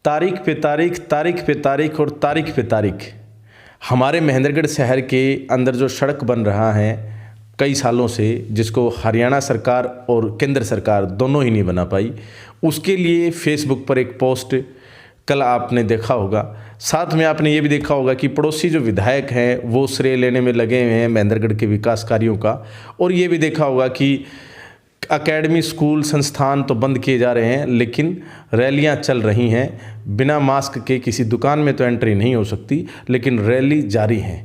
तारीख पे तारीख, तारीख पे तारीख और तारीख पे तारीख हमारे महेंद्रगढ़ शहर के अंदर जो सड़क बन रहा है कई सालों से, जिसको हरियाणा सरकार और केंद्र सरकार दोनों ही नहीं बना पाई, उसके लिए फेसबुक पर एक पोस्ट कल आपने देखा होगा। साथ में आपने ये भी देखा होगा कि पड़ोसी जो विधायक हैं वो श्रेय लेने में लगे हुए हैं महेंद्रगढ़ के विकास कार्यों का, और ये भी देखा होगा कि एकेडमी, स्कूल, संस्थान तो बंद किए जा रहे हैं, लेकिन रैलियां चल रही हैं। बिना मास्क के किसी दुकान में तो एंट्री नहीं हो सकती, लेकिन रैली जारी है।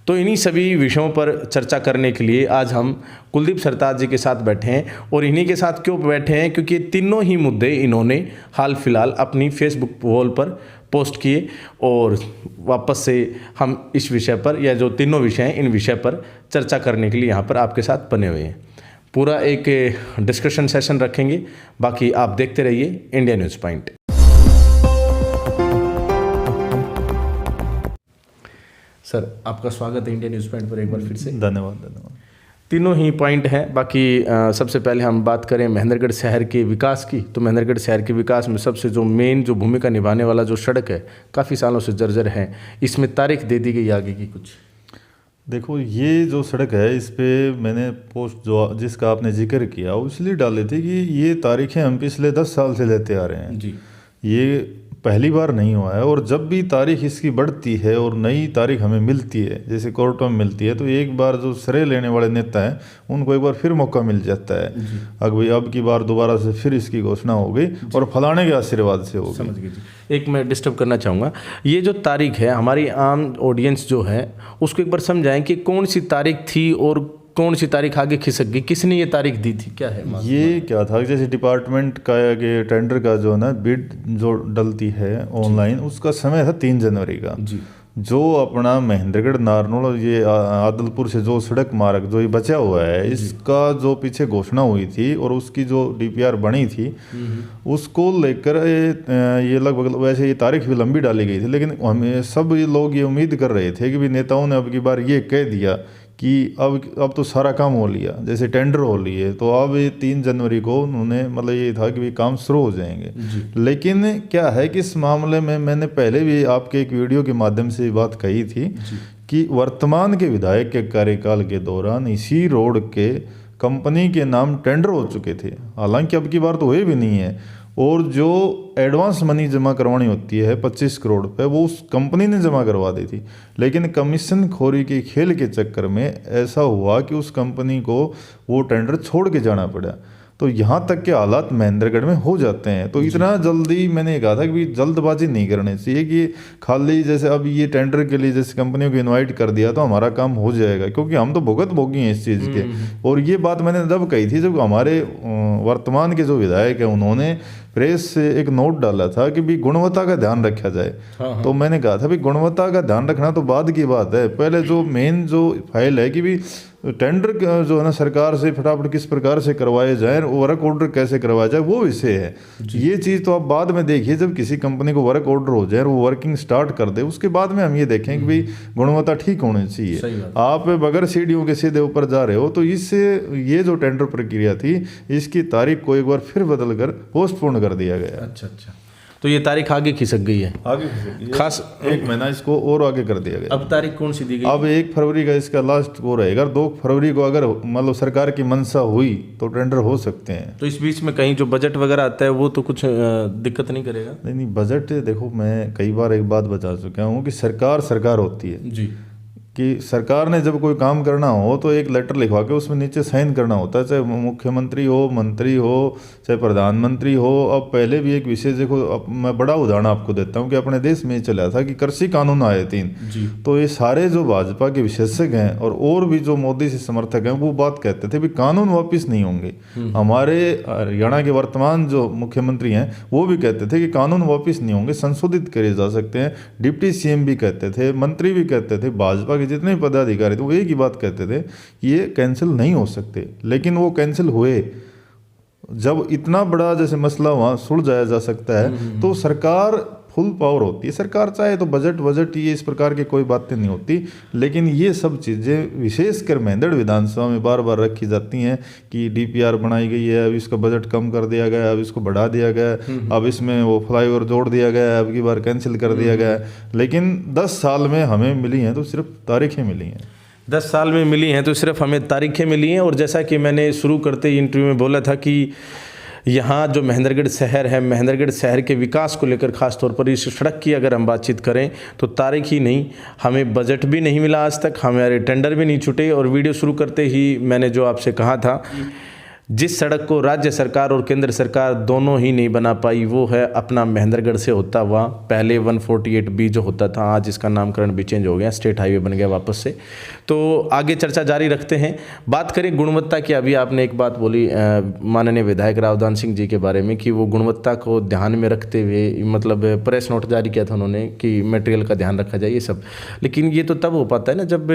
तो इन्हीं सभी विषयों पर चर्चा करने के लिए आज हम कुलदीप सरताज जी के साथ बैठे हैं। और इन्हीं के साथ क्यों बैठे हैं, क्योंकि तीनों ही मुद्दे इन्होंने हाल फिलहाल अपनी फेसबुक वॉल पर पोस्ट किए, और वापस से हम इस विषय पर, या जो तीनों विषय हैं, इन विषय पर चर्चा करने के लिए यहाँ पर आपके साथ बने हुए हैं। पूरा एक डिस्कशन सेशन रखेंगे, बाकी आप देखते रहिए इंडिया न्यूज़ पॉइंट। सर, आपका स्वागत है इंडिया न्यूज़ पॉइंट पर एक बार फिर से। धन्यवाद। तीनों ही पॉइंट हैं, बाकी सबसे पहले हम बात करें महेंद्रगढ़ शहर के विकास की, तो महेंद्रगढ़ शहर के विकास में सबसे जो मेन जो भूमिका निभाने वाला जो सड़क है, काफ़ी सालों से जर्जर है, इसमें तारीख दे दी गई आगे की कुछ? देखो, ये जो सड़क है, इस पे मैंने पोस्ट जो जिसका आपने जिक्र किया वो इसलिए डाले थे कि ये तारीखें हम पिछले 10 साल से लेते आ रहे हैं जी। ये पहली बार नहीं हुआ है, और जब भी तारीख इसकी बढ़ती है और नई तारीख हमें मिलती है, जैसे कोर्टों में मिलती है, तो एक बार जो श्रेय लेने वाले नेता हैं उनको एक बार फिर मौका मिल जाता है। अब की बार दोबारा से फिर इसकी घोषणा हो गई और फलाने के आशीर्वाद से हो समझ गई जी। एक मैं डिस्टर्ब करना चाहूँगा, ये जो तारीख है, हमारी आम ऑडियंस जो है उसको एक बार समझाएं कि कौन सी तारीख थी और कौन सी तारीख आगे खिसक गई, किसने ये तारीख दी थी, क्या है? ये क्या था, जैसे डिपार्टमेंट का के टेंडर का जो ना बिड जो डलती है ऑनलाइन, उसका समय था 3 जनवरी का जी। जो अपना महेंद्रगढ़ नारनौल ये आदलपुर से जो सड़क मार्ग जो ये बचा हुआ है, इसका जो पीछे घोषणा हुई थी और उसकी जो DPR बनी थी, उसको लेकर ये लगभग वैसे ये तारीख भी लंबी डाली गई थी, लेकिन हमें सब ये लोग ये उम्मीद कर रहे थे कि भी नेताओं ने अब की बार ये कह दिया कि अब तो सारा काम हो लिया, जैसे टेंडर हो लिए, तो अब ये 3 जनवरी को उन्होंने मतलब ये था कि भी काम शुरू हो जाएंगे। लेकिन क्या है कि इस मामले में मैंने पहले भी आपके एक वीडियो के माध्यम से बात कही थी कि वर्तमान के विधायक के कार्यकाल के दौरान इसी रोड के कंपनी के नाम टेंडर हो चुके थे, हालांकि अब की बार तो हुए भी नहीं है, और जो एडवांस मनी जमा करवानी होती है 25 करोड़ पे, वो उस कंपनी ने जमा करवा दी थी। लेकिन कमीशन खोरी के खेल के चक्कर में ऐसा हुआ कि उस कंपनी को वो टेंडर छोड़ के जाना पड़ा। तो यहाँ तक के हालात महेंद्रगढ़ में हो जाते हैं। तो इतना जल्दी मैंने कहा था कि जल्दबाजी नहीं करनी चाहिए कि खाली जैसे अब ये टेंडर के लिए जैसे कंपनियों को इनवाइट कर दिया तो हमारा काम हो जाएगा, क्योंकि हम तो भुगत भोगी हैं इस चीज़ के। और ये बात मैंने जब कही थी, जब हमारे वर्तमान के जो विधायक हैं उन्होंने प्रेस से एक नोट डाला था कि भी गुणवत्ता का ध्यान रखा जाए। तो मैंने कहा था भी गुणवत्ता का ध्यान रखना तो बाद की बात है, पहले जो मेन जो फाइल है कि भी टेंडर जो है ना सरकार से फटाफट किस प्रकार से करवाए जाए, वर्क ऑर्डर कैसे करवाया जाए, वो विषय है। ये चीज़ तो आप बाद में देखिए, जब किसी कंपनी को वर्क ऑर्डर हो जाए, वो वर्किंग स्टार्ट कर दे, उसके बाद में हम ये देखें कि भाई गुणवत्ता ठीक होनी चाहिए। आप बगैर सीढ़ियों के सीधे ऊपर जा रहे हो, तो इससे ये जो टेंडर प्रक्रिया थी इसकी तारीख को एक बार फिर बदल कर पोस्टपोन कर दिया गया। अच्छा, तो ये तारीख आगे खिसक गई है, आगे खिसक गई, खास 1 महीना इसको और आगे कर दिया गया। अब तारीख कौन सी दी गई? अब 1 फरवरी का इसका लास्ट वो रहेगा। 2 फरवरी को अगर मतलब सरकार की मंशा हुई तो टेंडर हो सकते हैं। तो इस बीच में कहीं जो बजट वगैरह आता है वो तो कुछ दिक्कत नहीं करेगा? नहीं, बजट देखो, मैं कई बार एक बात बता चुका हूँ कि सरकार होती है जी, कि सरकार ने जब कोई काम करना हो तो एक लेटर लिखवा के उसमें नीचे साइन करना होता है, चाहे मुख्यमंत्री हो, मंत्री हो, चाहे प्रधानमंत्री हो। अब पहले भी एक विषय देखो, अब मैं बड़ा उदाहरण आपको देता हूँ कि अपने देश में चला था कि कृषि कानून आए 3, तो ये सारे जो भाजपा के विशेषज्ञ हैं और भी जो मोदी से समर्थक हैं वो बात कहते थे भी कानून वापिस नहीं होंगे। हमारे हरियाणा के वर्तमान जो मुख्यमंत्री हैं वो भी कहते थे कि कानून वापिस नहीं होंगे, संशोधित करे जा सकते हैं। डिप्टी CM भी कहते थे, मंत्री भी कहते थे, भाजपा जितने पदाधिकारी थे वो एक ही बात कहते थे कि ये कैंसिल नहीं हो सकते। लेकिन वो कैंसिल हुए। जब इतना बड़ा जैसे मसला वहाँ सुलझाया जा सकता है तो सरकार फुल पावर होती है। सरकार चाहे तो बजट ये इस प्रकार की कोई बातें नहीं होती, लेकिन ये सब चीज़ें विशेषकर मेहंदड़ विधानसभा में बार बार रखी जाती हैं कि DPR बनाई गई है, अब इसका बजट कम कर दिया गया, अब इसको बढ़ा दिया गया, अब इसमें वो फ्लाईओवर जोड़ दिया गया, अब की बार कैंसिल कर दिया गया। लेकिन 10 साल में हमें मिली हैं तो सिर्फ तारीखें मिली हैं। 10 साल में मिली हैं तो सिर्फ हमें तारीखें मिली हैं। और जैसा कि मैंने शुरू करते ही इंटरव्यू में बोला था कि यहाँ जो महेंद्रगढ़ शहर है, महेंद्रगढ़ शहर के विकास को लेकर खास तौर पर इस सड़क की अगर हम बातचीत करें तो तारीख ही नहीं, हमें बजट भी नहीं मिला आज तक, हमारे टेंडर भी नहीं छूटे। और वीडियो शुरू करते ही मैंने जो आपसे कहा था, जिस सड़क को राज्य सरकार और केंद्र सरकार दोनों ही नहीं बना पाई वो है अपना महेंद्रगढ़ से होता हुआ, पहले 148B जो होता था, आज इसका नामकरण भी चेंज हो गया, स्टेट हाईवे बन गया वापस से। तो आगे चर्चा जारी रखते हैं। बात करें गुणवत्ता की। अभी आपने एक बात बोली माननीय विधायक रावदान सिंह जी के बारे में कि वो गुणवत्ता को ध्यान में रखते हुए मतलब प्रेस नोट जारी किया था उन्होंने कि मटेरियल का ध्यान रखा जाए, ये सब। लेकिन ये तो तब हो पाता है ना जब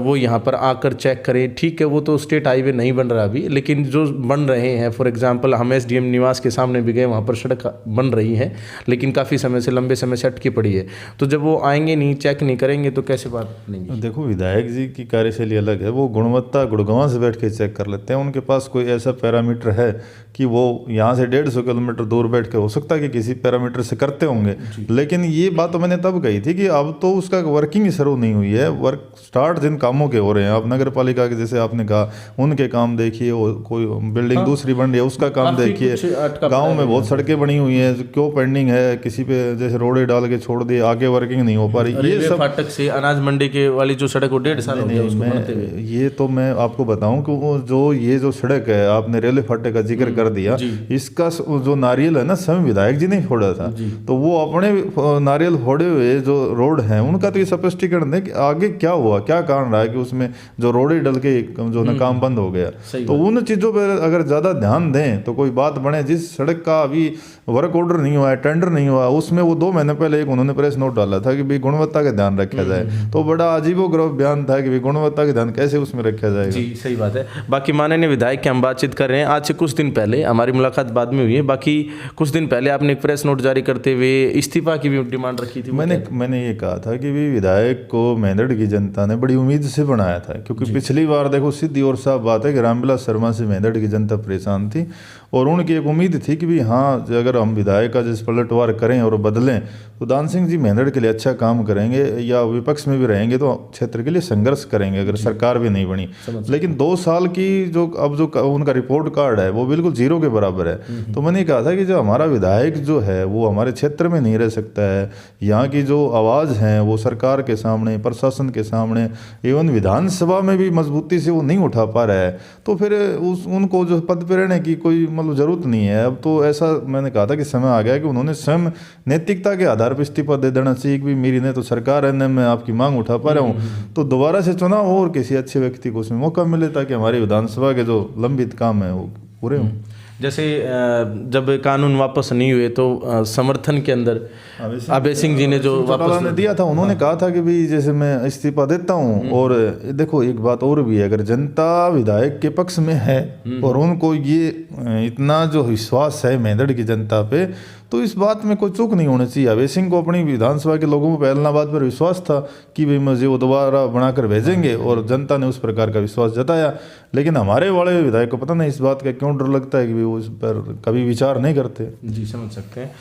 वो यहाँ पर आकर चेक करें। ठीक है, वो तो स्टेट हाईवे नहीं बन रहा अभी, लेकिन जो बन रहे हैं, फॉर एग्जांपल हम SDM निवास के सामने भी गए, वहाँ पर सड़क बन रही है लेकिन काफ़ी समय से, लंबे समय से अटकी पड़ी है। तो जब वो आएंगे नहीं, चेक नहीं करेंगे तो कैसे बात बनेगी? देखो, विधायक जी की कार्यशैली अलग है। वो गुणवत्ता गुड़गांव से बैठ के चेक कर लेते हैं। उनके पास कोई ऐसा पैरामीटर है कि वो यहाँ से 150 किलोमीटर दूर बैठ के, हो सकता है कि किसी पैरामीटर से करते होंगे, लेकिन ये बात तो मैंने तब कही थी कि अब तो उसका वर्किंग ही शुरू नहीं हुई है। वर्क स्टार्ट जिन कामों के हो रहे हैं, आप नगर पालिका के जैसे आपने कहा उनके काम देखिए, कोई बिल्डिंग दूसरी बन रही है उसका काम देखिए, गाँव में बहुत सड़कें बनी हुई हैं, क्यों पेंडिंग है, किसी पे जैसे रोडे डाल के छोड़ दिए, आगे वर्किंग नहीं हो पा रही। ये सब फाटक से अनाज मंडी के वाली जो सड़क वो 1.5 साल हो गया उसको बनते हुए। ये तो मैं आपको बताऊं कि वो जो सड़क है, आपने रेलवे फाटक का जिक्र कर दिया, इसका जो नारियल है ना, स्वयं विधायक जी ने फोड़ा था। तो वो अपने नारियल फोड़े हुए जो रोड हैं उनका तो ये स्पष्टीकरण है कि आगे क्या हुआ, क्या कारण रहा है कि उसमें जो रोडे डल के जो ना काम बंद हो गया। तो उन चीज़ों पर अगर ज़्यादा ध्यान दें तो कोई बात बने। जिस सड़क का अभी वर्क ऑर्डर नहीं हुआ है, टेंडर नहीं हुआ, उसमें वो 2 महीने पहले एक उन्होंने प्रेस नोट डाला था कि भाई गुणवत्ता का ध्यान रखा जाए। तो बड़ा अजीबोगरीब बयान था कि भाई गुणवत्ता का ध्यान कैसे उसमें रखा जाएगा। जी, सही बात है। बाकी माननीय विधायक की हम बातचीत कर रहे हैं। आज से कुछ दिन पहले, हमारी मुलाकात बाद में हुई है, बाकी कुछ दिन पहले आपने एक प्रेस नोट जारी करते हुए इस्तीफा की भी डिमांड रखी थी। मैंने ये कहा था कि भाई विधायक को मेहंदड़ की जनता ने बड़ी उम्मीद से बनाया था, क्योंकि पिछली बार देखो सीधी और साफ बात है कि रामविलास शर्मा से मेहंदड़ की जनता परेशान थी और उनकी एक उम्मीद थी कि भाई हाँ, अगर हम विधायक का जिस पलटवार करें और बदलें तो दान सिंह जी मेहंदड़ के लिए अच्छा काम करेंगे, या विपक्ष में भी रहेंगे तो क्षेत्र के लिए संघर्ष करेंगे अगर सरकार भी नहीं बनी। लेकिन 2 साल की जो उनका रिपोर्ट कार्ड है वो बिल्कुल 0 के बराबर है। तो मैंने कहा था कि जो हमारा विधायक जो है वो हमारे क्षेत्र में नहीं रह सकता है। यहाँ की जो आवाज़ है वो सरकार के सामने, प्रशासन के सामने, इवन विधानसभा में भी मजबूती से वो नहीं उठा पा रहा है। तो फिर उनको जो पद पर रहने की कोई मतलब जरूरत नहीं है। अब तो ऐसा मैंने कहा था कि समय आ गया कि उन्होंने स्वयं नैतिकता के आधार पर इस्तीफा दे देना चाहिए कि मेरी ने तो सरकार रहने में आपकी मांग उठा पा रहा हूँ, तो दोबारा से चुनाव हो और किसी अच्छे व्यक्ति को उसमें मौका मिले ताकि हमारी विधानसभा के जो लंबित काम है वो पूरे हों। जैसे जब कानून वापस नहीं हुए तो समर्थन के अंदर अभय सिंह जी ने जो वापस दिया था, उन्होंने कहा था कि भाई जैसे मैं इस्तीफा देता हूँ। और देखो एक बात और भी है, अगर जनता विधायक के पक्ष में है और उनको ये इतना जो विश्वास है मेहंदड़ की जनता पे, तो इस बात में कोई चूक नहीं होनी चाहिए। अभय सिंह को अपनी विधानसभा के लोगों को ऐलनाबाद पर विश्वास था कि भाई मुझे वो दोबारा बनाकर भेजेंगे और जनता ने उस प्रकार का विश्वास जताया। लेकिन हमारे वाले विधायक को पता नहीं इस बात का क्यों डर लगता है कि वो इस पर कभी विचार नहीं करते। जी, समझ सकते हैं।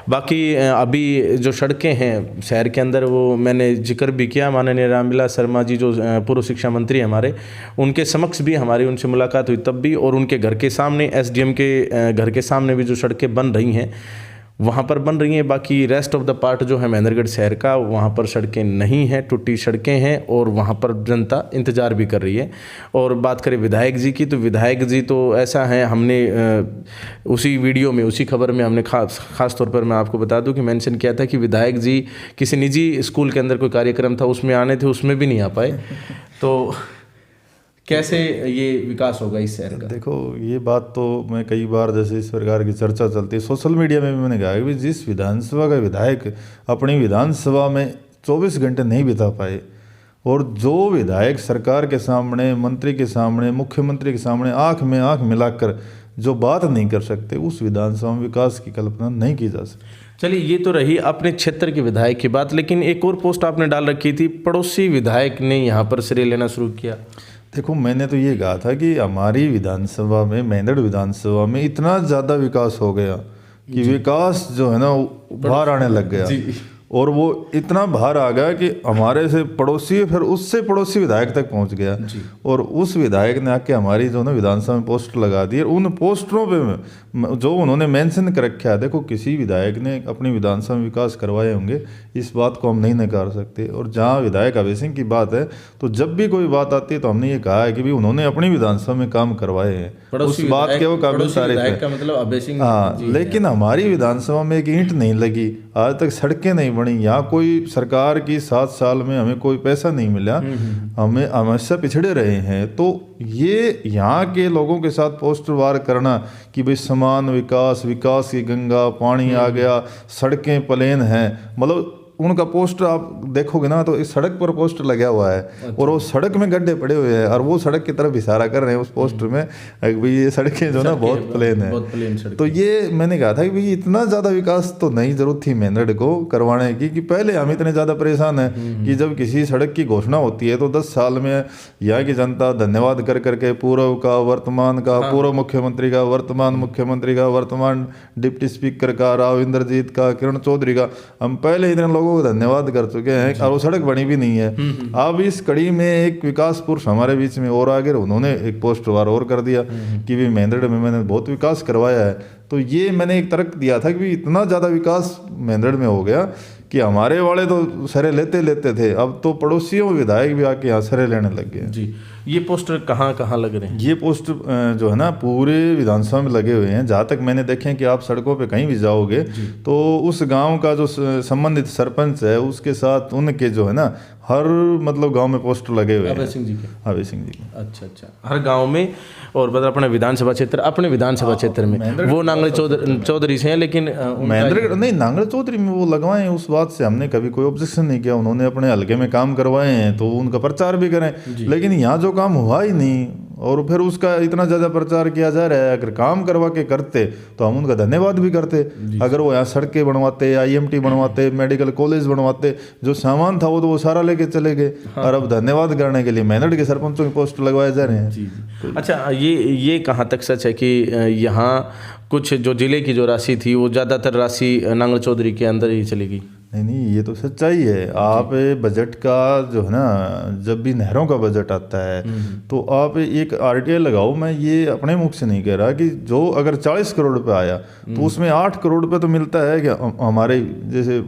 बाकी अभी जो सड़कें हैं शहर के अंदर, वो मैंने जिक्र भी किया, माननीय रामविलास शर्मा जी जो पूर्व शिक्षा मंत्री हमारे, उनके समक्ष भी हमारी उनसे मुलाकात हुई तब भी, और उनके घर के सामने SDM के घर के सामने भी जो सड़कें बन रही हैं वहाँ पर बन रही हैं। बाकी रेस्ट ऑफ द पार्ट जो है महेंद्रगढ़ शहर का, वहाँ पर सड़कें नहीं हैं, टूटी सड़कें हैं और वहाँ पर जनता इंतज़ार भी कर रही है। और बात करें विधायक जी की, तो विधायक जी तो ऐसा है, हमने उसी वीडियो में, उसी खबर में हमने खास तौर पर मैं आपको बता दूं कि मेंशन किया था कि विधायक जी किसी निजी स्कूल के अंदर कोई कार्यक्रम था उसमें आने थे, उसमें भी नहीं आ पाए। तो कैसे ये विकास होगा इस शहर का? देखो ये बात तो मैं कई बार जैसे इस प्रकार की चर्चा चलती है सोशल मीडिया में भी, मैंने कहा कि जिस विधानसभा का विधायक अपनी विधानसभा में 24 घंटे नहीं बिता पाए, और जो विधायक सरकार के सामने, मंत्री के सामने, मुख्यमंत्री के सामने आंख में आंख मिलाकर जो बात नहीं कर सकते, उस विधानसभा में विकास की कल्पना नहीं की जा सकती। चलिए, ये तो रही अपने क्षेत्र के विधायक की बात, लेकिन एक और पोस्ट आपने डाल रखी थी, पड़ोसी विधायक ने यहाँ पर श्रेय लेना शुरू किया। देखो, मैंने तो ये कहा था कि हमारी विधानसभा में, मेंढड़ विधानसभा में इतना ज़्यादा विकास हो गया कि विकास जो है ना बाहर आने लग गया, और वो इतना बाहर आ गया कि हमारे से पड़ोसी, फिर उससे पड़ोसी विधायक तक पहुंच गया, और उस विधायक ने आके हमारी जो ना विधानसभा में पोस्टर लगा दी। और उन पोस्टरों पे जो उन्होंने मेंशन कर रखा है, देखो किसी विधायक ने अपनी विधानसभा में विकास करवाए होंगे, इस बात को हम नहीं नकार सकते। और जहाँ विधायक अभय सिंह की बात है, तो जब भी कोई बात आती है तो हमने ये कहा है कि भाई उन्होंने अपनी विधानसभा में काम करवाए हैं, उस बात के वो काबिल तारीफ है। मतलब अभय सिंह, हाँ, लेकिन हमारी विधानसभा में एक ईंट नहीं लगी, आज तक सड़कें नहीं बनी, यहाँ कोई सरकार की 7 साल में हमें कोई पैसा नहीं मिला, हमें हमेशा पिछड़े रहे हैं। तो ये यहाँ के लोगों के साथ पोस्टर वार करना कि भाई समान विकास, विकास की गंगा, पानी आ गया, सड़कें प्लेन हैं, मतलब उनका पोस्टर आप देखोगे ना तो इस सड़क पर पोस्टर लगा हुआ है, और वो सड़क में गड्ढे पड़े हुए हैं, और वो सड़क की तरफ इशारा कर रहे हैं उस पोस्टर में भाई ये सड़कें जो ना बहुत प्लेन है। तो ये मैंने कहा था कि भाई इतना ज़्यादा विकास तो नहीं जरूरत थी मेंढड़ को करवाने की, कि पहले हम इतने ज़्यादा परेशान हैं कि जब किसी सड़क की घोषणा होती है तो 10 साल में यहाँ की जनता धन्यवाद कर करके पूर्व का, वर्तमान का, पूर्व मुख्यमंत्री का, वर्तमान मुख्यमंत्री का, वर्तमान डिप्टी स्पीकर का, राव इंद्रजीत का, किरण चौधरी का, हम पहले इतने लोगों को धन्यवाद कर चुके हैं, और वो सड़क बनी भी नहीं है। अब इस कड़ी में एक विकास पुरुष हमारे बीच में और आगे, उन्होंने एक पोस्ट वार और कर दिया कि भी मेंढड़ में मैंने बहुत विकास करवाया है। तो ये मैंने एक तर्क दिया था कि इतना ज़्यादा विकास मेंढड़ में हो गया कि हमारे वाले तो सरे लेते थे, अब तो पड़ोसियों विधायक भी आके यहाँ सरे लेने लग गए जी। ये पोस्टर कहाँ कहाँ लग रहे हैं? ये पोस्टर जो है ना पूरे विधानसभा में लगे हुए हैं। जहाँ तक मैंने देखे हैं कि आप सड़कों पे कहीं भी जाओगे तो उस गांव का जो संबंधित सरपंच है उसके साथ उनके जो है ना हर मतलब गांव में पोस्टर लगे हुए हैं अभय सिंह जी के। अभय सिंह जी के, अच्छा, हर गांव में। और मतलब अपने विधानसभा क्षेत्र में वो नांगल चौधरी से हैं, लेकिन महेंद्रगढ़ नहीं, नांगल चौधरी में वो लगवाए हैं, उस बात से हमने कभी कोई ऑब्जेक्शन नहीं किया। उन्होंने अपने हल्के में काम करवाए हैं तो उनका प्रचार भी करें, लेकिन यहाँ जो काम हुआ ही नहीं और फिर उसका इतना ज़्यादा प्रचार किया जा रहा है। अगर काम करवा के करते तो हम उनका धन्यवाद भी करते। अगर वो यहाँ सड़कें बनवाते, IMT बनवाते, मेडिकल कॉलेज बनवाते, जो सामान था वो सारा लेके चले गए। और अब धन्यवाद करने के लिए मेंढड़ के सरपंचों के पोस्ट लगवाए जा रहे हैं। अच्छा, ये कहाँ तक सच है कि यहाँ कुछ जो जिले की जो राशि थी वो ज़्यादातर राशि नांगल चौधरी के अंदर ही चली गई? नहीं, ये तो सच्चाई है। आप बजट का जो है ना, जब भी नहरों का बजट आता है तो आप एक RTI लगाओ। मैं ये अपने मुख से नहीं कह रहा कि जो अगर 40 करोड़ रुपये आया तो उसमें 8 करोड़ रुपये तो मिलता है कि हमारे जैसे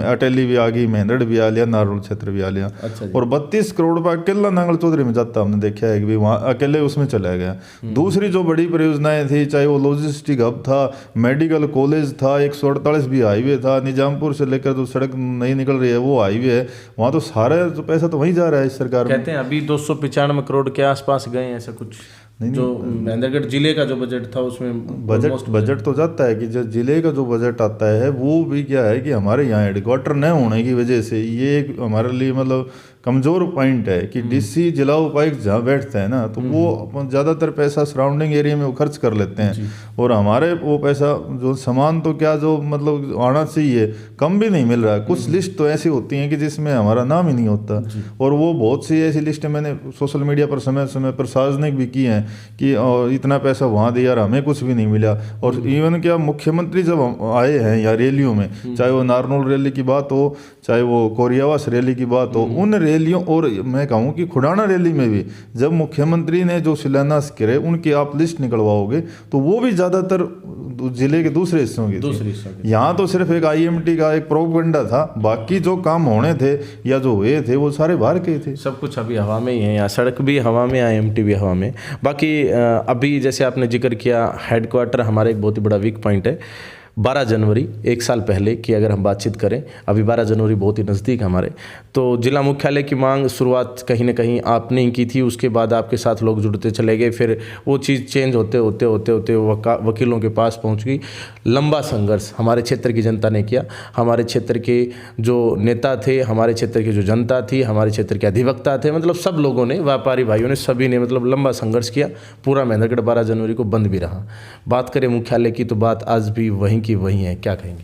अटेली भी आ गई, मेंढड़ भी आ लिया, नारनौल क्षेत्र भी आ लिया। और 32 करोड़ रुपये अकेला नांगल चौधरी में जाता हमने देखा है कि भाई वहाँ अकेले उसमें चला गया। दूसरी जो बड़ी परियोजनाएं थी, चाहे वो लॉजिस्टिक हब था, मेडिकल कॉलेज था, 148 भी हाईवे था, निजामपुर से लेकर जो सड़क नहीं निकल रही है वो हाईवे है, वहाँ तो सारा जो पैसा तो वहीं जा रहा है इस सरकार में। कहते हैं अभी 295 करोड़ के आसपास गए हैं, ऐसा कुछ। नहीं, जो महेंद्रगढ़ जिले का जो बजट था उसमें बजट तो जाता है कि जो जिले का जो बजट आता है वो भी क्या है कि हमारे यहाँ हेडक्वार्टर न होने की वजह से ये एक हमारे लिए मतलब कमज़ोर पॉइंट है कि DC जिला उपायुक्त जहाँ बैठते हैं ना तो वो ज़्यादातर पैसा सराउंडिंग एरिया में वो खर्च कर लेते हैं। और हमारे वो पैसा जो सामान तो क्या जो मतलब आना चाहिए कम भी नहीं मिल रहा है। कुछ लिस्ट तो ऐसी होती हैं कि जिसमें हमारा नाम ही नहीं होता, और वो बहुत सी ऐसी लिस्टें मैंने सोशल मीडिया पर समय समय पर सार्वजनिक भी की हैं कि इतना पैसा वहाँ दिया और हमें कुछ भी नहीं मिला। और इवन क्या मुख्यमंत्री जब आए हैं या रैलियों में, चाहे वो नारनौल रैली की बात हो, चाहे वो कोरियावास रैली की बात हो, उन रैलियों और मैं कहूँ कि खुडाना रैली में भी जब मुख्यमंत्री ने जो शिलान्यास करे उनकी आप लिस्ट निकलवाओगे तो वो भी ज़्यादातर जिले के दूसरे हिस्सों की। यहाँ तो सिर्फ एक IMT का एक प्रोपेगेंडा था, बाकी जो काम होने थे या जो हुए थे वो सारे बाहर के थे। सब कुछ अभी हवा में ही है, यहाँ सड़क भी हवा में, IMT भी हवा में। बाकी अभी जैसे आपने जिक्र किया हेडक्वार्टर हमारा एक बहुत ही बड़ा वीक पॉइंट है। 12 जनवरी एक साल पहले की अगर हम बातचीत करें, अभी 12 जनवरी बहुत ही नज़दीक हमारे, तो जिला मुख्यालय की मांग शुरुआत कहीं ना कहीं आपने ही की थी, उसके बाद आपके साथ लोग जुड़ते चले गए, फिर वो चीज़ चेंज होते होते वकीलों के पास पहुंच गई। लंबा संघर्ष हमारे क्षेत्र की जनता ने किया, हमारे क्षेत्र के जो नेता थे, हमारे क्षेत्र की जो जनता थी, हमारे क्षेत्र के अधिवक्ता थे, मतलब सब लोगों ने, व्यापारी भाइयों ने, सभी ने मतलब लंबा संघर्ष किया। पूरा महेंद्रगढ़ 12 जनवरी को बंद भी रहा। बात करें मुख्यालय की तो बात आज भी वहीं की वहीं है, क्या कहेंगे?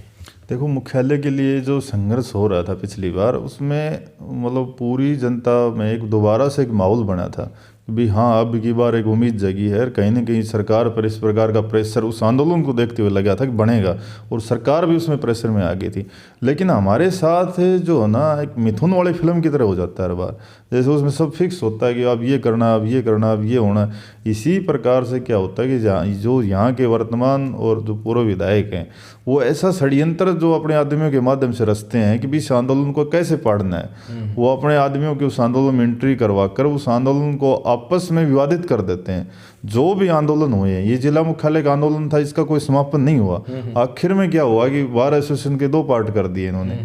देखो, मुख्यालय के लिए जो संघर्ष हो रहा था पिछली बार, उसमें मतलब पूरी जनता में एक दोबारा से एक माहौल बना था कि भाई हाँ, अब की बार एक उम्मीद जगी है। कहीं ना कहीं सरकार पर इस प्रकार का प्रेशर उस आंदोलन को देखते हुए लगा था कि बढ़ेगा, और सरकार भी उसमें प्रेशर में आ गई थी। लेकिन हमारे साथ जो है ना, एक मिथुन वाली फिल्म की तरह हो जाता है हर बार, जैसे उसमें सब फिक्स होता है कि अब ये करना, अब ये करना, अब ये होना। इसी प्रकार से क्या होता है कि जो यहाँ के वर्तमान और जो पूर्व विधायक हैं, वो ऐसा षड्यंत्र जो अपने आदमियों के माध्यम से रचते हैं कि भी इस आंदोलन को कैसे पाड़ना है। वो अपने आदमियों के उस आंदोलन में एंट्री करवा कर उस आंदोलन को आपस में विवादित कर देते हैं। जो भी आंदोलन हुए हैं, ये जिला मुख्यालय का आंदोलन था, इसका कोई समापन नहीं हुआ। आखिर में क्या हुआ कि बार एसोसिएशन के 2 पार्ट कर दिए इन्होंने।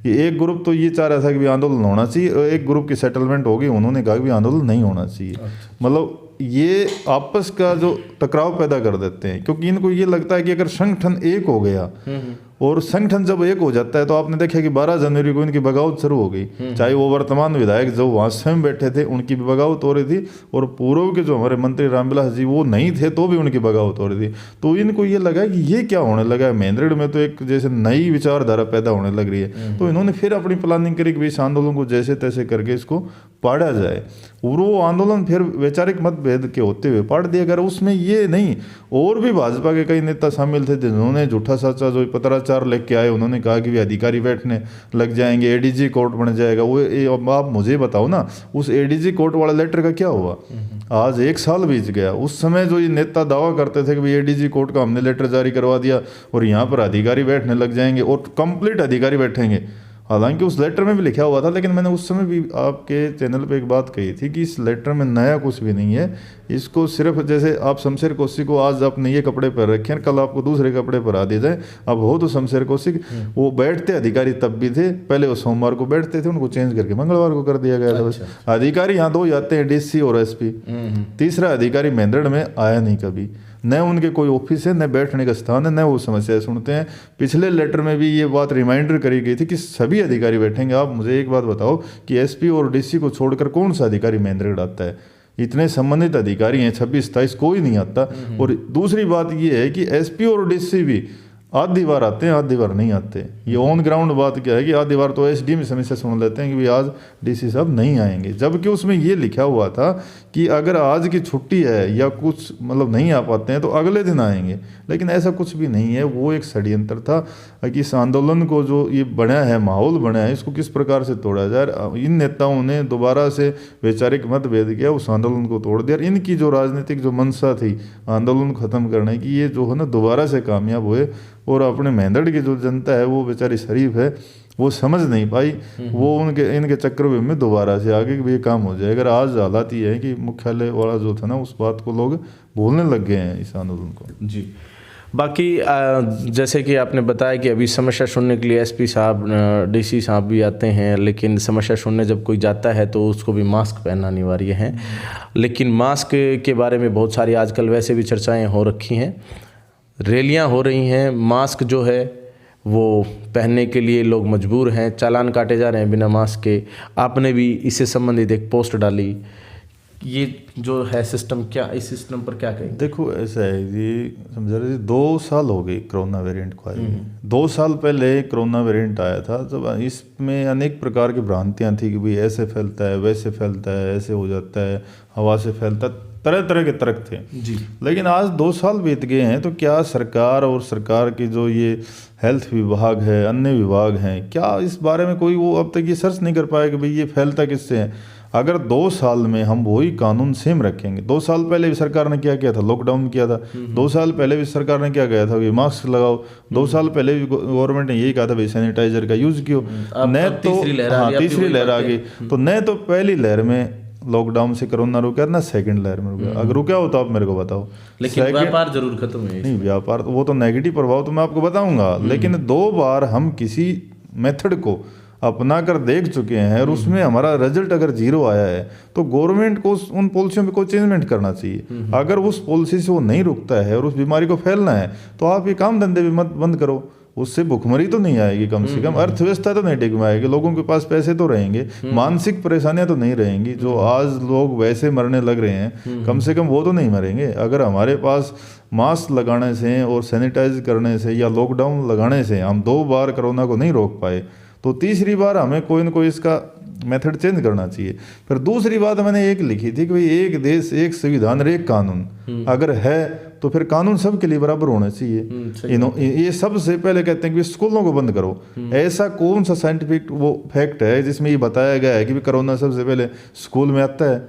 ये एक ग्रुप तो ये चाह रहा था कि भी आंदोलन होना चाहिए, और एक ग्रुप की सेटलमेंट हो गई, उन्होंने कहा कि भी आंदोलन नहीं होना चाहिए। मतलब ये आपस का जो टकराव पैदा कर देते हैं, क्योंकि इनको ये लगता है कि अगर संगठन एक हो गया, और संगठन जब एक हो जाता है तो आपने देखा कि 12 जनवरी को इनकी बगावत शुरू हो गई। चाहे वो वर्तमान विधायक जो वहाँ स्वयं बैठे थे, उनकी भी बगावत हो रही थी, और पूर्व के जो हमारे मंत्री रामविलास जी वो नहीं थे तो भी उनकी बगावत हो रही थी। तो इनको ये लगा कि ये क्या होने लगा है, महेंद्रगढ़ में तो एक जैसे नई विचारधारा पैदा होने लग रही है। तो इन्होंने फिर अपनी प्लानिंग करी कि इस आंदोलन को जैसे तैसे करके इसको पाड़ा जाए, और वो आंदोलन फिर वैचारिक मतभेद के होते हुए पाड़ दिया गया। उसमें ये नहीं, और भी भाजपा के कई नेता शामिल थे जिन्होंने झूठा सच्चा जो पत्राचार लेके आए, उन्होंने कहा कि भी अधिकारी बैठने लग जाएंगे, एडीजी कोर्ट बन जाएगा। वो आप मुझे बताओ ना, उस एडीजी कोर्ट वाला लेटर का क्या हुआ? आज 1 साल बीत गया। उस समय जो ये नेता दावा करते थे कि भाई एडीजी कोर्ट का हमने लेटर जारी करवा दिया और यहाँ पर अधिकारी बैठने लग जाएंगे, और कंप्लीट अधिकारी बैठेंगे। हालांकि उस लेटर में भी लिखा हुआ था, लेकिन मैंने उस समय भी आपके चैनल पे एक बात कही थी कि इस लेटर में नया कुछ भी नहीं है। इसको सिर्फ जैसे आप शमशेर कौशिक को आज आपने ये कपड़े पर रखे हैं, कल आपको दूसरे कपड़े पर आ दिए जाए। अब हो तो शमशेर कौशिक, वो बैठते अधिकारी तब भी थे, पहले वो सोमवार को बैठते थे, उनको चेंज करके मंगलवार को कर दिया गया था। बस अधिकारी यहाँ 2 जाते हैं, डीसी और एसपी। तीसरा अधिकारी महेंद्रगढ़ में आया नहीं कभी, न उनके कोई ऑफिस है, न बैठने का स्थान है, न वो समस्याएं सुनते हैं। पिछले लेटर में भी ये बात रिमाइंडर करी गई थी कि सभी अधिकारी बैठेंगे। आप मुझे एक बात बताओ कि एसपी और डीसी को छोड़कर कौन सा अधिकारी महेंद्रगढ़ आता है? इतने संबंधित अधिकारी हैं 26-27, कोई नहीं आता। और दूसरी बात ये है कि एसपी और डीसी भी आधी बार आते हैं, आधी बार नहीं आते। ये ऑन ग्राउंड बात क्या है कि आधी बार तो एसडी में समस्या सुन लेते हैं कि भाई आज डीसी साहब नहीं आएंगे, जबकि उसमें ये लिखा हुआ था कि अगर आज की छुट्टी है या कुछ मतलब नहीं आ पाते हैं तो अगले दिन आएंगे। लेकिन ऐसा कुछ भी नहीं है। वो एक षड्यंत्र था कि इस आंदोलन को जो ये बना है, माहौल बना है, इसको किस प्रकार से तोड़ा जाए। इन नेताओं ने दोबारा से वैचारिक मतभेद किया, उस आंदोलन को तोड़ दिया। इनकी जो राजनीतिक जो मंशा थी आंदोलन को खत्म करने की, ये जो है ना दोबारा से कामयाब हुए। और अपने महेंद्रगढ़ की जो जनता है वो बेचारी शरीफ है, वो समझ नहीं पाई। वो इनके चक्रव्यूह में दोबारा से आगे भी ये काम हो जाए। अगर आज हालात ये है कि मुख्यालय वाला जो था ना, उस बात को लोग भूलने लग गए हैं, इस आंदोलन को। जी, बाकी जैसे कि आपने बताया कि अभी समस्या सुनने के लिए एसपी साहब, डीसी साहब भी आते हैं, लेकिन समस्या सुनने जब कोई जाता है तो उसको भी मास्क पहनना अनिवार्य है। लेकिन मास्क के बारे में बहुत सारी आजकल वैसे भी चर्चाएं हो रखी हैं, रैलियां हो रही हैं। मास्क जो है वो पहनने के लिए लोग मजबूर हैं, चालान काटे जा रहे हैं बिना मास्क के। आपने भी इससे संबंधित एक पोस्ट डाली, ये जो है सिस्टम, क्या इस सिस्टम पर क्या कहेंगे? देखो, ऐसा है जी, समझ रहे 2 साल हो गए कोरोना वेरिएंट को आए। 2 साल पहले कोरोना वेरिएंट आया था, जब इसमें अनेक प्रकार की भ्रांतियां थी कि भाई ऐसे फैलता है, वैसे फैलता है, ऐसे हो जाता है, हवा से फैलता है, तरह तरह के तर्क थे जी। लेकिन आज 2 साल बीत गए हैं, तो क्या सरकार और सरकार की जो ये हेल्थ विभाग है, अन्य विभाग हैं, क्या इस बारे में कोई वो अब तक ये सर्च नहीं कर पाया कि भाई ये फैलता किससे है? अगर 2 साल में हम वही कानून सेम रखेंगे, 2 साल पहले भी सरकार ने क्या किया था? लॉकडाउन किया था। 2 साल पहले भी सरकार ने क्या कहा था? ये मास्क लगाओ। 2 साल पहले भी गवर्नमेंट ने यही कहा था भाई सैनिटाइजर का यूज किया। न तो तीसरी लहर आ गई, तो न तो पहली लहर में लॉकडाउन से कोरोना रुका, ना सेकंड लहर में रुका। अगर रुका हो तो आप मेरे को बताओ। लेकिन व्यापार जरूर खत्म है। नहीं, व्यापार वो तो नेगेटिव प्रभाव तो मैं आपको बताऊंगा, लेकिन 2 बार हम किसी मेथड को अपना कर देख चुके हैं और उसमें हमारा रिजल्ट अगर 0 आया है, तो गवर्नमेंट को उन पॉलिसियों में कोई चेंजमेंट करना चाहिए। अगर उस पॉलिसी से वो नहीं रुकता है और उस बीमारी को फैलना है, तो आप ये काम धंधे भी मत बंद करो। उससे भुखमरी तो नहीं आएगी, कम से कम अर्थव्यवस्था तो नहीं डिगमाएगी, लोगों के पास पैसे तो रहेंगे, मानसिक परेशानियां तो नहीं रहेंगी। जो आज लोग वैसे मरने लग रहे हैं, कम से कम वो तो नहीं मरेंगे। अगर हमारे पास मास्क लगाने से और सैनिटाइज करने से या लॉकडाउन लगाने से हम 2 बार कोरोना को नहीं रोक पाए, तो तीसरी बार हमें कोई ना कोई इसका मेथड चेंज करना चाहिए। फिर दूसरी बात मैंने एक लिखी थी कि भाई एक देश एक संविधान एक कानून अगर है तो फिर कानून सबके लिए बराबर होना चाहिए। ये सबसे पहले कहते हैं कि स्कूलों को बंद करो। ऐसा कौन सा साइंटिफिक वो फैक्ट है जिसमें ये बताया गया है कि कोरोना सबसे पहले स्कूल में आता है,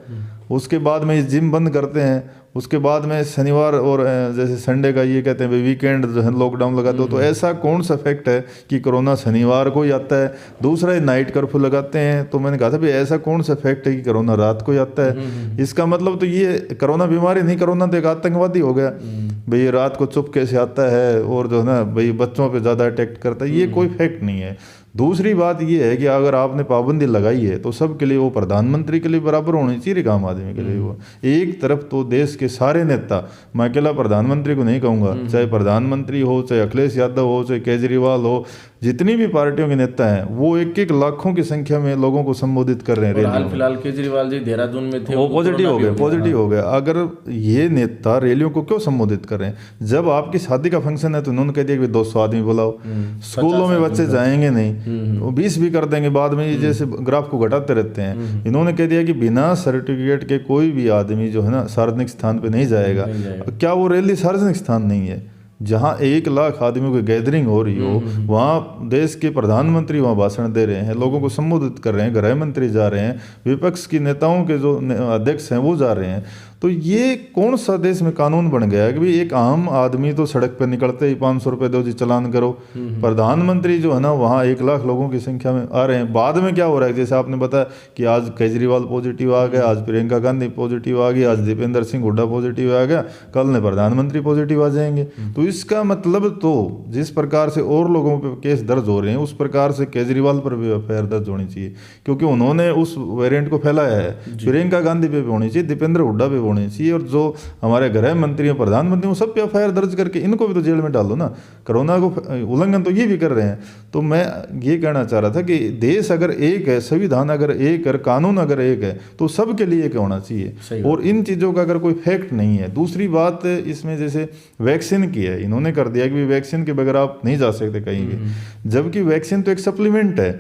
उसके बाद में जिम बंद करते हैं, उसके बाद में शनिवार और जैसे संडे का ये कहते हैं वीकेंड जो है लॉकडाउन लगा दो। तो ऐसा कौन सा फैक्ट है कि कोरोना शनिवार को ही आता है। दूसरा नाइट कर्फ्यू लगाते हैं, तो मैंने कहा था भाई ऐसा कौन सा फैक्ट है कि कोरोना रात को ही आता है। इसका मतलब तो ये कोरोना बीमारी नहीं, कोरोना तो एक आतंकवादी हो गया भाई, रात को चुपके से आता है और जो है ना भाई बच्चों पे ज़्यादा अटैक करता है। ये कोई फैक्ट नहीं है। दूसरी बात ये है कि अगर आपने पाबंदी लगाई है तो सबके लिए वो प्रधानमंत्री के लिए बराबर होनी चाहिए, आम आदमी के लिए वो। एक तरफ तो देश के सारे नेता, मैं अकेला प्रधानमंत्री को नहीं कहूँगा, चाहे प्रधानमंत्री हो, चाहे अखिलेश यादव हो, चाहे केजरीवाल हो, जितनी भी पार्टियों के नेता हैं वो एक लाखों की संख्या में लोगों को संबोधित कर रहे हैं। हाल फिलहाल केजरीवाल जी देहरादून में थे, वो पॉजिटिव हो गए। अगर ये नेता रैलियों को क्यों संबोधित कर रहे हैं? जब आपकी शादी का फंक्शन है तो इन्होंने कह दिया कि 200 आदमी बुलाओ, स्कूलों में बच्चे जाएंगे नहीं, वो 20 भी कर देंगे बाद में, जैसे ग्राफ को घटाते रहते हैं। इन्होंने कह दिया कि बिना सर्टिफिकेट के कोई भी आदमी जो है ना सार्वजनिक स्थान पे नहीं जाएगा। क्या वो रैली सार्वजनिक स्थान नहीं है? जहाँ 1 लाख आदमियों की गैदरिंग हो रही हो, वहाँ देश के प्रधानमंत्री वहाँ भाषण दे रहे हैं, लोगों को संबोधित कर रहे हैं, गृह मंत्री जा रहे हैं, विपक्ष की नेताओं के जो अध्यक्ष हैं वो जा रहे हैं। तो ये कौन सा देश में कानून बन गया है कि भाई एक आम आदमी तो सड़क पर निकलते ही 500 रुपये दो जी चालान करो, प्रधानमंत्री जो है ना वहाँ 1 लाख लोगों की संख्या में आ रहे हैं। बाद में क्या हो रहा है, जैसे आपने बताया कि आज केजरीवाल पॉजिटिव आ गया, आज प्रियंका गांधी पॉजिटिव आ गई, आज दीपेंद्र सिंह हुड्डा पॉजिटिव आ गया, कल ने प्रधानमंत्री पॉजिटिव आ जाएंगे। तो इसका मतलब तो जिस प्रकार से और लोगों पर केस दर्ज हो रहे हैं उस प्रकार से केजरीवाल पर भी एफआईआर दर्ज होनी चाहिए, क्योंकि उन्होंने उस वेरिएंट को फैलाया है। प्रियंका गांधी पे भी होनी चाहिए, दीपेंद्र हुड्डा पे होनी चाहिए, और जो हमारे गृह मंत्री हैं, प्रधानमंत्री, वो सब पे एफआईआर दर्ज करके इनको भी तो जेल में डालो ना। कोरोना को उल्लंघन तो ये भी कर रहे हैं। तो मैं ये कहना चाह रहा था कि देश अगर एक है, संविधान अगर एक है, कानून अगर एक है, तो सबके लिए एक होना चाहिए। और इन चीज़ों का अगर कोई फैक्ट नहीं है। दूसरी बात इसमें जैसे वैक्सीन की है, इन्होंने कर दिया कि वैक्सीन के बगैर आप नहीं जा सकते कहीं भी, जबकि वैक्सीन तो एक सप्लीमेंट है,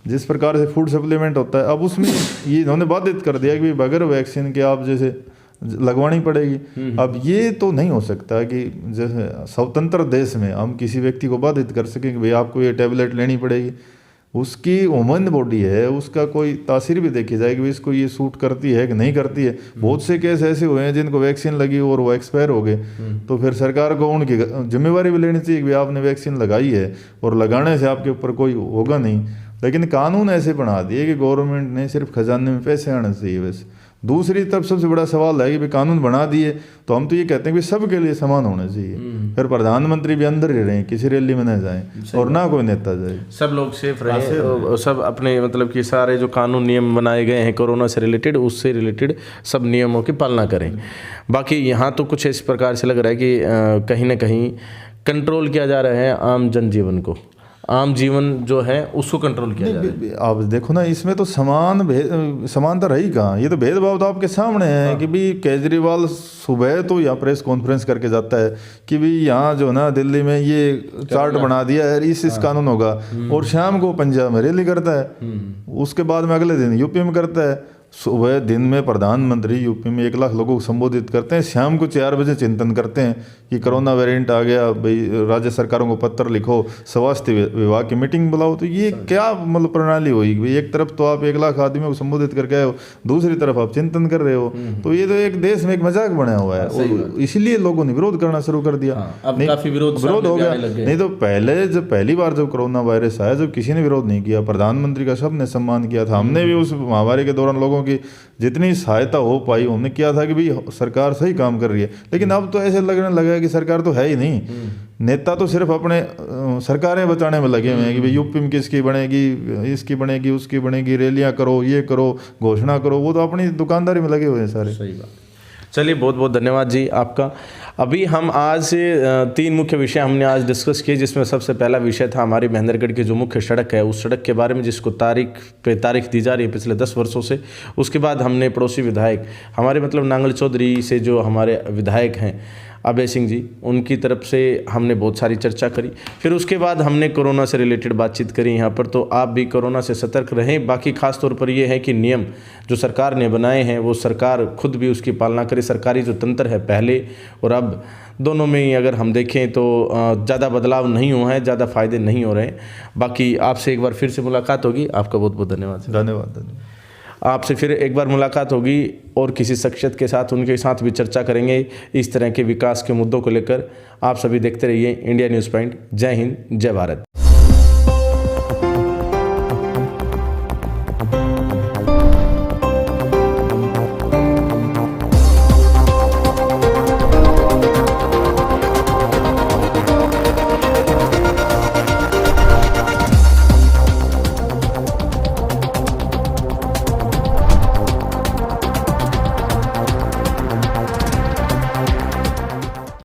जिस प्रकार से फूड सप्लीमेंट होता है। अब उसमें ये इन्होंने बाधित कर दिया कि बगैर वैक्सीन के आप जैसे लगवानी पड़ेगी। अब ये तो नहीं हो सकता कि जैसे स्वतंत्र देश में हम किसी व्यक्ति को बाधित कर सकें कि भाई आपको ये टैबलेट लेनी पड़ेगी। उसकी ह्यूमन बॉडी है, उसका कोई तासीर भी देखी जाएगी कि इसको ये सूट करती है कि नहीं करती है। बहुत से केस ऐसे हुए हैं जिनको वैक्सीन लगी और वो एक्सपायर हो गए, तो फिर सरकार को उनकी जिम्मेवारी भी लेनी चाहिए कि भाई आपने वैक्सीन लगाई है और लगाने से आपके ऊपर कोई होगा नहीं। लेकिन कानून ऐसे बना दिए कि गवर्नमेंट ने सिर्फ खजाने में पैसे आने चाहिए बस। दूसरी तरफ सबसे बड़ा सवाल है कि भाई कानून बना दिए तो हम तो ये कहते हैं कि सबके लिए समान होना चाहिए। फिर प्रधानमंत्री भी अंदर ही रहें, किसी रैली में न जाएं और ना कोई नेता जाए, सब लोग सेफ रहें, सब अपने मतलब कि सारे जो कानून नियम बनाए गए हैं कोरोना से रिलेटेड, उससे रिलेटेड सब नियमों की पालना करें। बाकी यहाँ तो कुछ इस प्रकार से लग रहा है कि कहीं ना कहीं कंट्रोल किया जा रहा है आम जनजीवन को, आम जीवन जो है उसको कंट्रोल किया जा रहा है। आप देखो ना, इसमें तो समानता रही कहाँ? ये तो भेदभाव तो आपके सामने है कि भाई केजरीवाल सुबह तो यहाँ प्रेस कॉन्फ्रेंस करके जाता है कि भाई यहाँ जो ना दिल्ली में ये चार्ट बना दिया है, इस कानून होगा, और शाम को पंजाब में रैली करता है, उसके बाद में अगले दिन यूपी में करता है। सुबह दिन में प्रधानमंत्री यूपी में 1 लाख लोगों को संबोधित करते हैं, शाम को 4 बजे चिंतन करते हैं कि कोरोना वेरिएंट आ गया, भाई राज्य सरकारों को पत्र लिखो, स्वास्थ्य विभाग की मीटिंग बुलाओ। तो ये क्या मतलब प्रणाली हुई? भाई एक तरफ तो आप 1 लाख आदमियों को संबोधित करके आए हो, दूसरी तरफ आप चिंतन कर रहे हो। तो ये तो एक देश में एक मजाक बना हुआ है, और इसीलिए लोगों ने विरोध करना शुरू कर दिया। अब काफी विरोध हो गया। नहीं तो पहली बार जब कोरोना वायरस आया, जब किसी ने विरोध नहीं किया, प्रधानमंत्री का सबने सम्मान किया था। हमने भी उस महामारी के दौरान लोगों की जितनी सहायता हो पाई हमने किया था कि भाई सरकार सही काम कर रही है। लेकिन अब तो ऐसे लगने लगा कि सरकार तो है ही नहीं, नेता तो सिर्फ अपने सरकारें बचाने में लगे हुए हैं कि भाई यूपी में किसकी बनेगी, इसकी बनेगी, उसकी बनेगी, रैलियां करो, ये करो, घोषणा करो। वो तो अपनी दुकानदारी में लगे हुए हैं सारे। सही बात। चलिए, बहुत बहुत धन्यवाद जी आपका। अभी हम आज 3 मुख्य विषय हमने आज डिस्कस किए, जिसमें सबसे पहला विषय था हमारी महेंद्रगढ़ की जो मुख्य सड़क है उस सड़क के बारे में, जिसको तारीख पे तारीख दी जा रही है पिछले 10 वर्षों से। उसके बाद हमने पड़ोसी विधायक हमारे मतलब नांगल चौधरी से जो हमारे विधायक हैं अभय सिंह जी, उनकी तरफ से हमने बहुत सारी चर्चा करी। फिर उसके बाद हमने कोरोना से रिलेटेड बातचीत करी यहाँ पर। तो आप भी कोरोना से सतर्क रहें। बाकी खास तौर पर ये है कि नियम जो सरकार ने बनाए हैं वो सरकार खुद भी उसकी पालना करे। सरकारी जो तंत्र है पहले और अब दोनों में ही अगर हम देखें तो ज़्यादा बदलाव नहीं हुआ है, ज़्यादा फ़ायदे नहीं हो रहे हैं। बाकी आपसे एक बार फिर से मुलाकात होगी। आपका बहुत बहुत धन्यवाद। धन्यवाद। आपसे फिर एक बार मुलाकात होगी और किसी शख्सियत के साथ, उनके साथ भी चर्चा करेंगे इस तरह के विकास के मुद्दों को लेकर। आप सभी देखते रहिए इंडिया न्यूज़ पॉइंट। जय हिंद, जय भारत।